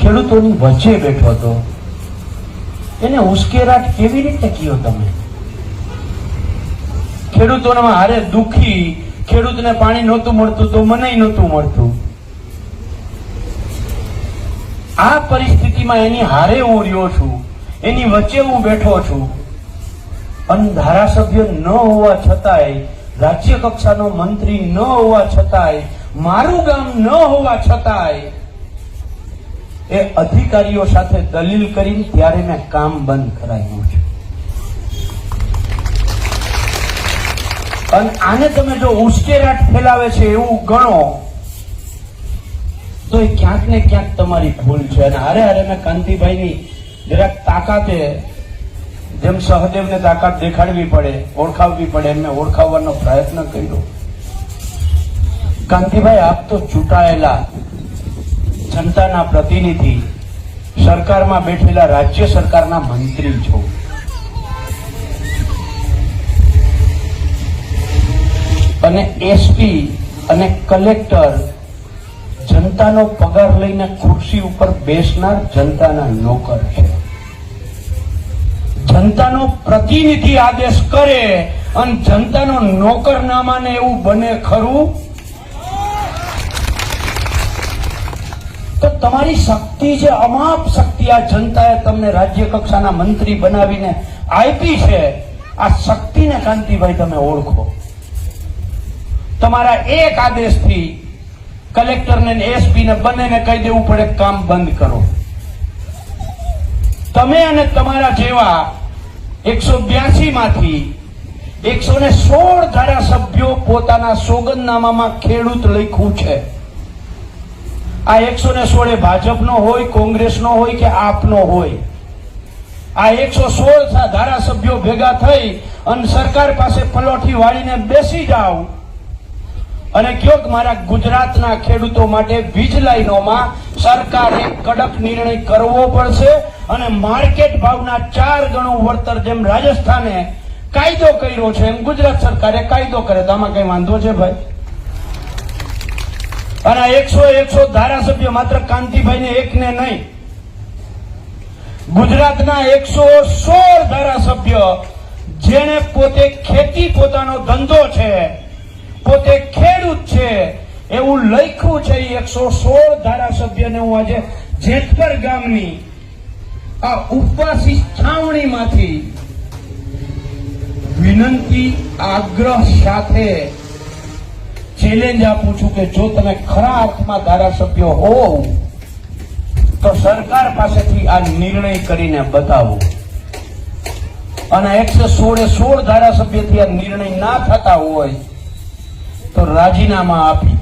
ખેડૂતોની વચ્ચે બેઠો હતો, એને ઉશ્કેરાટ કેવી રીતે કયો તમે? ખેડૂતોના હારે દુખી, ખેડૂતને પાણી નહોતું મળતું તો મને નહોતું મળતું. આ પરિસ્થિતિમાં એની હારે હું રહ્યો છું, એની વચ્ચે હું બેઠો છું, અને ધારાસભ્ય ન હોવા છતાંય, રાજ્ય કક્ષાનો મંત્રી ન હોવા છતાંય, મારું ગામ ન હોવા છતાંય એ અધિકારીઓ સાથે દલીલ કરીને ત્યારે મેં કામ બંધ કરાવ્યું છે. અને આને તમે જો ઉશ્કેરાટ ફેલાવે છે એવું ગણો તો એ ક્યાંક ને ક્યાંક તમારી ભૂલ છે. અને હારે હારે મેં કાંતિભાઈની જરાક તાકાતે, જેમ સહદેવને તાકાત દેખાડવી પડે, ઓળખાવવી પડે, એમને ઓળખાવવાનો પ્રયત્ન કર્યો. કાંતિભાઈ, આપ તો ચૂંટાયેલા જનતાના પ્રતિનિધિ, સરકારમાં બેઠેલા રાજ્ય સરકારના મંત્રી છો. અને એસપી અને કલેક્ટર જનતાનો પગાર લઈને ખુરશી ઉપર બેસનાર જનતાના નોકર છે. જનતાનો પ્રતિનિધિ આદેશ કરે અને જનતાનો નોકર ના માને એવું બને ખરું? તો તમારી શક્તિ છે, અમાપ શક્તિ આ જનતાએ તમને રાજ્ય કક્ષાના મંત્રી બનાવીને આપી છે. આ શક્તિને કાંતિભાઈ તમે ઓળખો. તમારા એક આદેશથી કલેક્ટરને એસપી ને બંનેને કહી દેવું પડે કામ બંધ કરો. તમે અને તમારા જેવા 182 માંથી 116 ધારાસભ્યો પોતાના સોગંદનામામાં ખેડૂત લખ્યું છે. આ 116 ભાજપનો હોય, કોંગ્રેસનો હોય કે આપનો હોય, આ 116 ધારાસભ્યો ભેગા થઈ અને સરકાર પાસે પલોઠી વાળીને બેસી જાઓ અને કયો કે મારા ગુજરાતના ખેડૂતો માટે વીજ લાઈનોમાં સરકારે કડક નિર્ણય કરવો પડશે અને માર્કેટ ભાવના 4 ગણું વળતર જેમ રાજસ્થાને કાયદો કર્યો છે એમ ગુજરાત સરકારે કાયદો કરે. તો આમાં કઈ વાંધો છે ભાઈ? અને 100 ધારાસભ્ય માત્ર કાંતિભાઈને એકને નહીં, ગુજરાતના 116 ધારાસભ્ય જેને પોતે ખેતી પોતાનો ધંધો છે, પોતે ખેડૂત છે એવું લખ્યું છે. 116 ધારાસભ્યને હું આજે જેતપર ગામની આ ઉપવાસી છાવણીમાંથી વિનંતી, આગ્રહ સાથે ચેલેન્જ આપું છું કે જો તમે ખરા અર્થમાં ધારાસભ્ય હોવ તો સરકાર પાસેથી આ નિર્ણય કરીને બતાવો. અને 116 ધારાસભ્યથી આ નિર્ણય ના થતા હોય તો રાજીનામા આપી